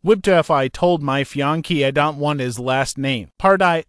Whipped if I told my fiancé I don't want his last name. Part I.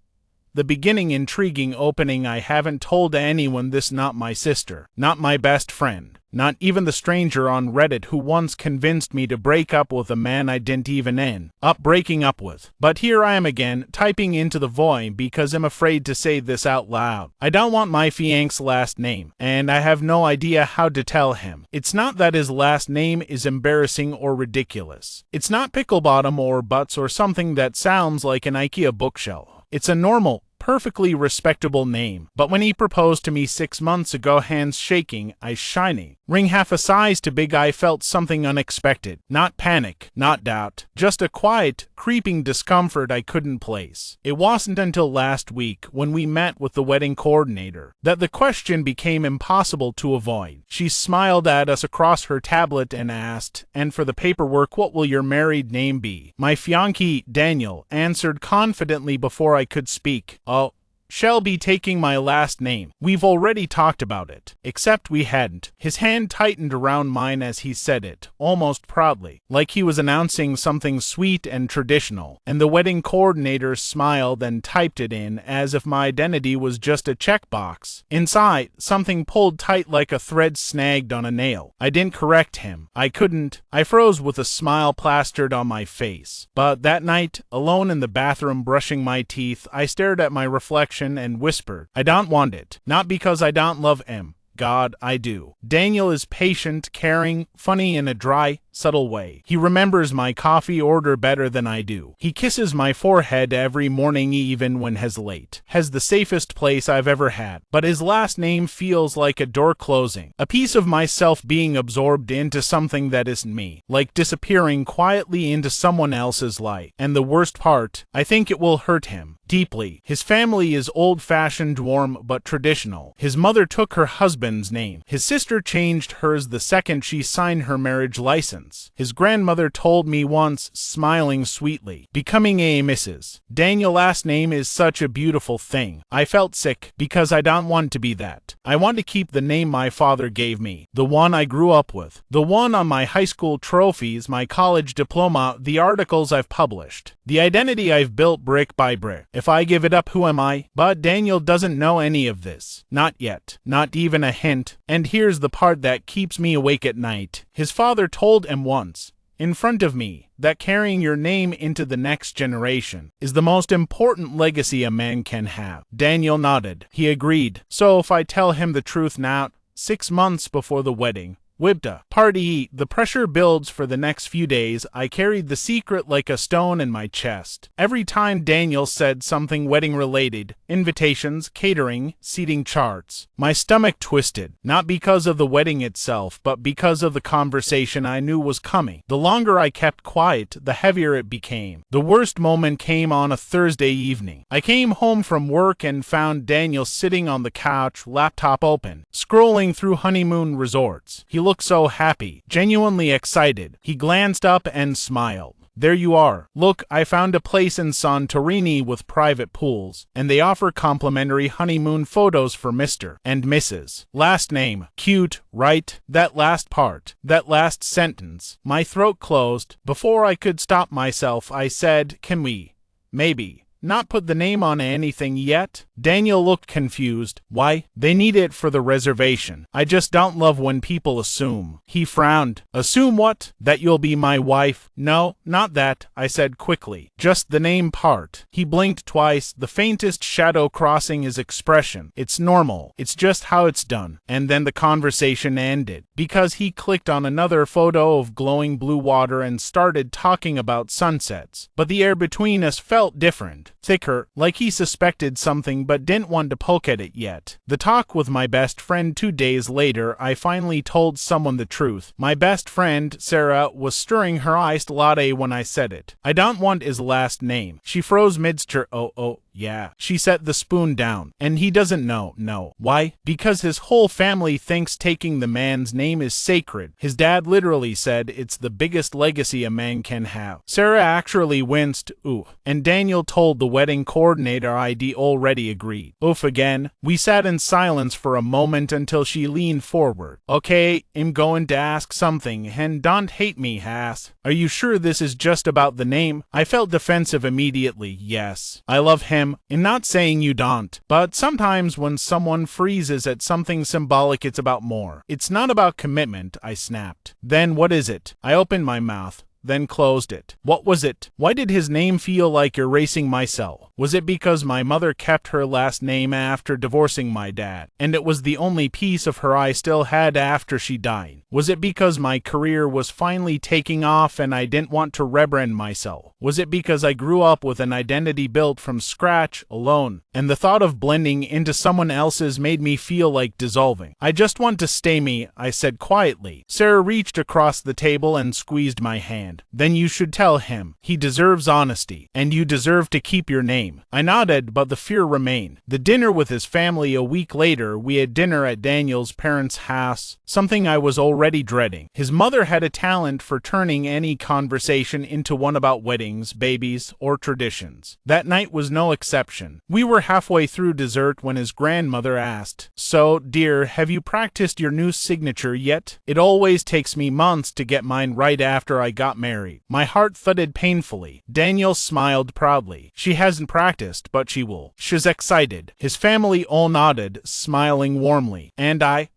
The beginning intriguing opening I haven't told anyone this, not my sister, not my best friend, not even the stranger on Reddit who once convinced me to break up with a man I didn't even end up breaking up with. But here I am again, typing into the void because I'm afraid to say this out loud. I don't want my fiancé's last name, and I have no idea how to tell him. It's not that his last name is embarrassing or ridiculous. It's not Picklebottom or Butts or something that sounds like an IKEA bookshelf. It's a normal, perfectly respectable name. But when he proposed to me 6 months ago, hands shaking, eyes shining, ring half a size too big, I felt something unexpected. Not panic, not doubt, just a quiet, creeping discomfort I couldn't place. It wasn't until last week, when we met with the wedding coordinator, that the question became impossible to avoid. She smiled at us across her tablet and asked, "And for the paperwork, what will your married name be?" My fiancé, Daniel, answered confidently before I could speak. "Oh, shall be taking my last name. We've already talked about it." Except we hadn't. His hand tightened around mine as he said it, almost proudly, like he was announcing something sweet and traditional, and the wedding coordinator smiled and typed it in as if my identity was just a checkbox. Inside, something pulled tight like a thread snagged on a nail. I didn't correct him. I couldn't. I froze with a smile plastered on my face. But that night, alone in the bathroom brushing my teeth, I stared at my reflection and whispered, "I don't want it. Not because I don't love him. God, I do." Daniel is patient, caring, funny in a dry, subtle way. He remembers my coffee order better than I do. He kisses my forehead every morning even when he's late. Has the safest place I've ever had. But his last name feels like a door closing. A piece of myself being absorbed into something that isn't me. Like disappearing quietly into someone else's life. And the worst part, I think it will hurt him. Deeply. His family is old-fashioned, warm, but traditional. His mother took her husband's name. His sister changed hers the second she signed her marriage license. His grandmother told me once, smiling sweetly, becoming a Mrs. Daniel's last name is such a beautiful thing. I felt sick, because I don't want to be that. I want to keep the name my father gave me, the one I grew up with, the one on my high school trophies, my college diploma, the articles I've published, the identity I've built brick by brick. If I give it up, who am I? But Daniel doesn't know any of this. Not yet. Not even a hint. And here's the part that keeps me awake at night. His father told him once, in front of me, that carrying your name into the next generation is the most important legacy a man can have. Daniel nodded. He agreed. So if I tell him the truth now, 6 months before the wedding, Wibda. Party. The pressure builds for the next few days. I carried the secret like a stone in my chest. Every time Daniel said something wedding-related, invitations, catering, seating charts, my stomach twisted, not because of the wedding itself, but because of the conversation I knew was coming. The longer I kept quiet, the heavier it became. The worst moment came on a Thursday evening. I came home from work and found Daniel sitting on the couch, laptop open, scrolling through honeymoon resorts. He looked so happy, genuinely excited. He glanced up and smiled. "There you are. Look, I found a place in Santorini with private pools, and they offer complimentary honeymoon photos for Mr. and Mrs. Last name. Cute, right?" That last part, that last sentence, my throat closed. Before I could stop myself, I said, "Can we, maybe, not put the name on anything yet?" Daniel looked confused. "Why?" "They need it for the reservation. I just don't love when people assume." He frowned. "Assume what? That you'll be my wife?" "No, not that," I said quickly. "Just the name part." He blinked twice, the faintest shadow crossing his expression. "It's normal. It's just how it's done." And then the conversation ended, because he clicked on another photo of glowing blue water and started talking about sunsets. But the air between us felt different, thicker, like he suspected something but didn't want to poke at it yet. The talk with my best friend 2 days later, I finally told someone the truth. My best friend, Sarah, was stirring her iced latte when I said it. "I don't want his last name." She froze mid-stir. Oh, Yeah. She set the spoon down. And he doesn't know. No. Why? Because his whole family thinks taking the man's name is sacred. His dad literally said it's the biggest legacy a man can have. Sarah actually winced. Ooh. And Daniel told the wedding coordinator I'd already agreed. Oof again. We sat in silence for a moment until she leaned forward. Okay, I'm going to ask something, and don't hate me, Hass. Are you sure this is just about the name? I felt defensive immediately. Yes. I love him. I'm not saying you don't. But sometimes when someone freezes at something symbolic, it's about more. It's not about commitment, I snapped. Then what is it? I opened my mouth, then closed it. What was it? Why did his name feel like erasing my cell? Was it because my mother kept her last name after divorcing my dad, and it was the only piece of her I still had after she died? Was it because my career was finally taking off and I didn't want to rebrand myself? Was it because I grew up with an identity built from scratch, alone, and the thought of blending into someone else's made me feel like dissolving? I just want to stay me, I said quietly. Sarah reached across the table and squeezed my hand. Then you should tell him. He deserves honesty, and you deserve to keep your name. I nodded, but the fear remained. The dinner with his family a week later, we had dinner at Daniel's parents' house, something I was already dreading. His mother had a talent for turning any conversation into one about weddings, babies, or traditions. That night was no exception. We were halfway through dessert when his grandmother asked, "So, dear, have you practiced your new signature yet? It always takes me months to get mine right after I got married." My heart thudded painfully. Daniel smiled proudly. She hasn't practiced, but she will. She's excited. His family all nodded, smiling warmly. And I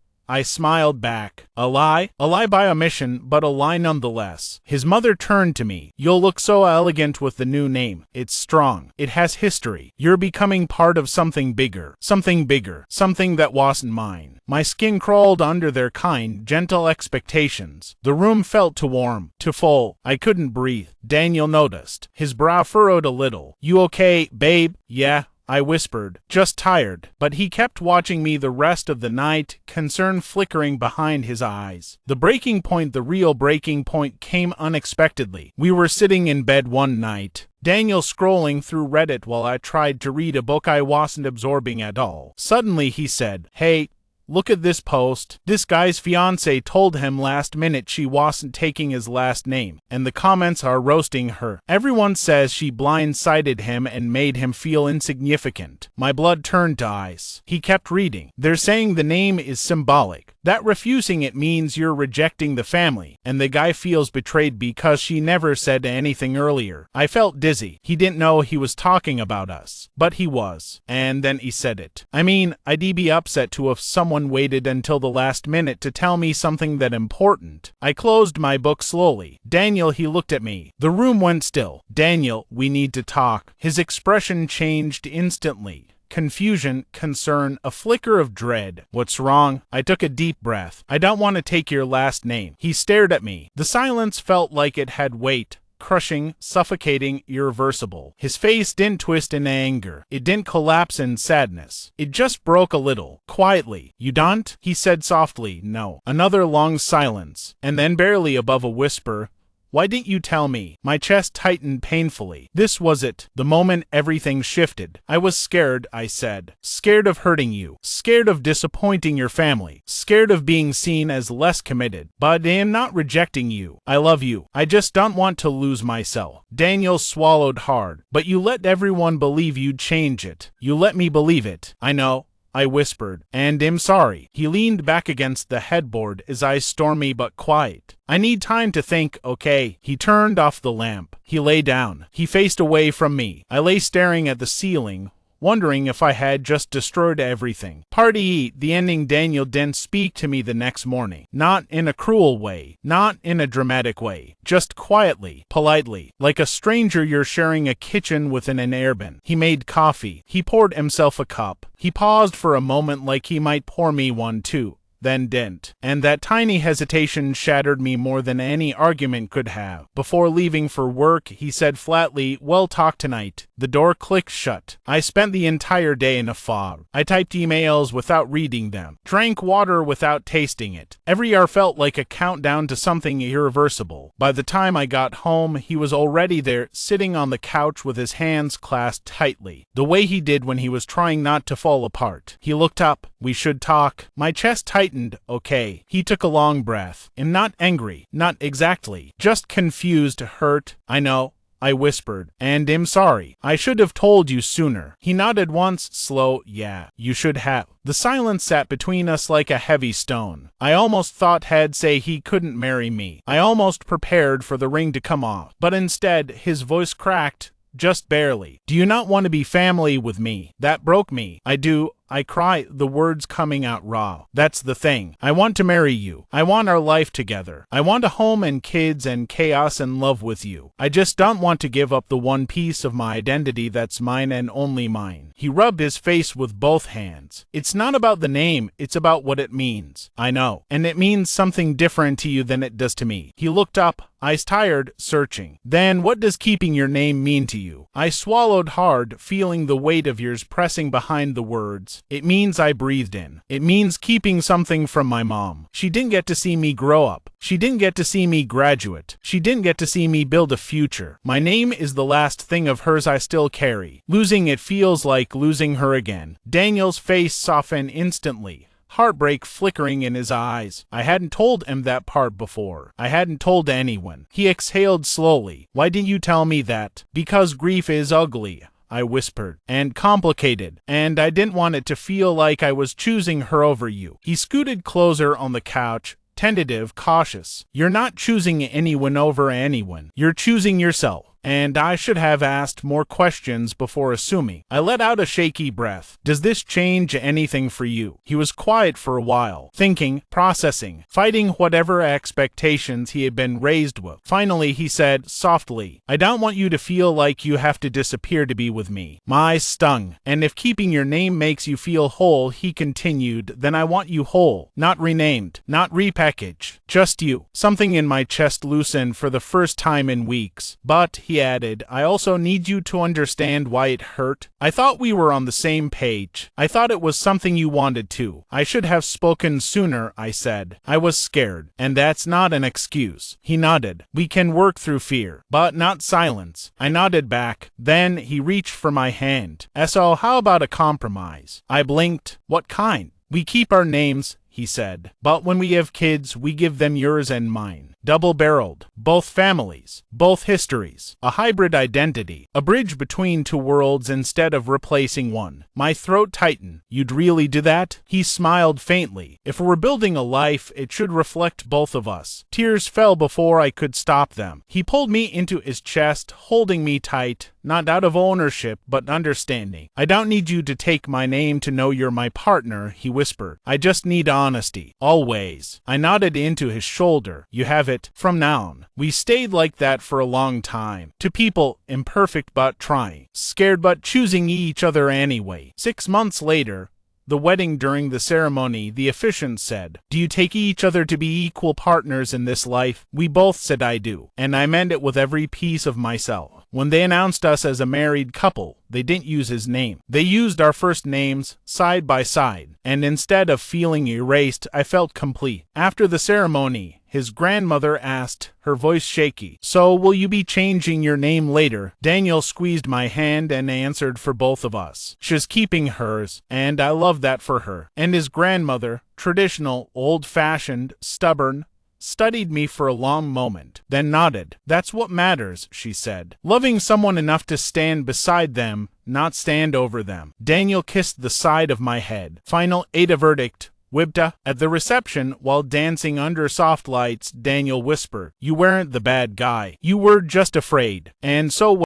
smiled back. A lie? A lie by omission, but a lie nonetheless. His mother turned to me. You'll look so elegant with the new name. It's strong. It has history. You're becoming part of something bigger. Something bigger. Something that wasn't mine. My skin crawled under their kind, gentle expectations. The room felt too warm, too full. I couldn't breathe. Daniel noticed. His brow furrowed a little. You okay, babe? Yeah, I whispered, just tired, but he kept watching me the rest of the night, concern flickering behind his eyes. The breaking point, the real breaking point, came unexpectedly. We were sitting in bed one night, Daniel scrolling through Reddit while I tried to read a book I wasn't absorbing at all. Suddenly he said, "Hey, look at this post. This guy's fiance told him last minute she wasn't taking his last name, and the comments are roasting her. Everyone says she blindsided him and made him feel insignificant." My blood turned to ice. He kept reading. "They're saying the name is symbolic. That refusing it means you're rejecting the family, and the guy feels betrayed because she never said anything earlier." I felt dizzy. He didn't know he was talking about us, but he was. And then he said it. I mean, I'd be upset too if someone waited until the last minute to tell me something that important. I closed my book slowly. Daniel, he looked at me. The room went still. Daniel, we need to talk. His expression changed instantly. Confusion, concern, a flicker of dread. What's wrong? I took a deep breath. I don't want to take your last name. He stared at me. The silence felt like it had weight. Crushing, suffocating, irreversible. His face didn't twist in anger. It didn't collapse in sadness. It just broke a little, quietly. "You don't?" he said softly. "No." Another long silence, and then barely above a whisper, "Why didn't you tell me?" My chest tightened painfully. This was it. The moment everything shifted. "I was scared," I said. "Scared of hurting you. Scared of disappointing your family. Scared of being seen as less committed. But I am not rejecting you. I love you. I just don't want to lose myself." Daniel swallowed hard. "But you let everyone believe you'd change it. You let me believe it." "I know," I whispered, "and am sorry." He leaned back against the headboard, his eyes stormy but quiet. "I need time to think, okay?" He turned off the lamp. He lay down. He faced away from me. I lay staring at the ceiling, wondering if I had just destroyed everything. Party, the ending. Daniel didn't speak to me the next morning. Not in a cruel way. Not in a dramatic way. Just quietly, politely, like a stranger you're sharing a kitchen with in an airbin. He made coffee. He poured himself a cup. He paused for a moment like he might pour me one too. then didn't. And that tiny hesitation shattered me more than any argument could have. Before leaving for work, he said flatly, "We'll talk tonight." The door clicked shut. I spent the entire day in a fog. I typed emails without reading them, drank water without tasting it. Every hour felt like a countdown to something irreversible. By the time I got home, he was already there, sitting on the couch with his hands clasped tightly, the way he did when he was trying not to fall apart. He looked up. "We should talk." My chest tightened. "Okay." He took a long breath. "And not angry, not exactly, just confused, hurt." "I know," I whispered, "and am sorry. I should have told you sooner." He nodded once, slow, "Yeah, you should have." The silence sat between us like a heavy stone. I almost thought he'd say he couldn't marry me. I almost prepared for the ring to come off. But instead, his voice cracked, just barely. "Do you not want to be family with me?" That broke me. "I do." I cry, the words coming out raw. "That's the thing. I want to marry you. I want our life together. I want a home and kids and chaos and love with you. I just don't want to give up the one piece of my identity that's mine and only mine." He rubbed his face with both hands. "It's not about the name, it's about what it means." "I know. And it means something different to you than it does to me." He looked up, eyes tired, searching. "Then what does keeping your name mean to you?" I swallowed hard, feeling the weight of yours pressing behind the words. "It means," I breathed in, "it means keeping something from my mom. She didn't get to see me grow up. She didn't get to see me graduate. She didn't get to see me build a future. My name is the last thing of hers I still carry. Losing it feels like losing her again." Daniel's face softened instantly, heartbreak flickering in his eyes. I hadn't told him that part before. I hadn't told anyone. He exhaled slowly. "Why didn't you tell me that?" "Because grief is ugly," I whispered, "and complicated, and I didn't want it to feel like I was choosing her over you." He scooted closer on the couch, tentative, cautious. "You're not choosing anyone over anyone. You're choosing yourself. And I should have asked more questions before assuming." I let out a shaky breath. "Does this change anything for you?" He was quiet for a while, thinking, processing, fighting whatever expectations he had been raised with. Finally, he said softly, "I don't want you to feel like you have to disappear to be with me." My eyes stung. "And if keeping your name makes you feel whole," he continued, "then I want you whole, not renamed, not repackaged, just you." Something in my chest loosened for the first time in weeks. "But," he added, "I also need you to understand why it hurt." I thought we were on the same page. I thought it was something you wanted too. "I should have spoken sooner," I said. "I was scared, and that's not an excuse." He nodded. "We can work through fear, but not silence." I nodded back. Then he reached for my hand. "So how about a compromise?" I blinked. "What kind?" "We keep our names," he said, "but when we have kids, we give them yours and mine. Double-barreled. Both families. Both histories. A hybrid identity. A bridge between two worlds instead of replacing one." My throat tightened. "You'd really do that?" He smiled faintly. "If we're building a life, it should reflect both of us." Tears fell before I could stop them. He pulled me into his chest, holding me tight, not out of ownership, but understanding. "I don't need you to take my name to know you're my partner," he whispered. "I just need honesty. Always." I nodded into his shoulder. "You have it from now on." We stayed like that for a long time. Two people, imperfect but trying, scared but choosing each other anyway. 6 months later, the wedding, during the ceremony, the officiant said, "Do you take each other to be equal partners in this life?" We both said I do, and I meant it with every piece of myself. When they announced us as a married couple, they didn't use his name. They used our first names, side by side, and instead of feeling erased, I felt complete. After the ceremony, his grandmother asked, her voice shaky, "So will you be changing your name later?" Daniel squeezed my hand and answered for both of us. She's keeping hers, and I love that for her. And his grandmother, traditional, old-fashioned, stubborn, studied me for a long moment, then nodded. "That's what matters," she said. "Loving someone enough to stand beside them, not stand over them." Daniel kissed the side of my head. Final Ada verdict. Wibta. At the reception, while dancing under soft lights, Daniel whispered, "You weren't the bad guy. You were just afraid. And so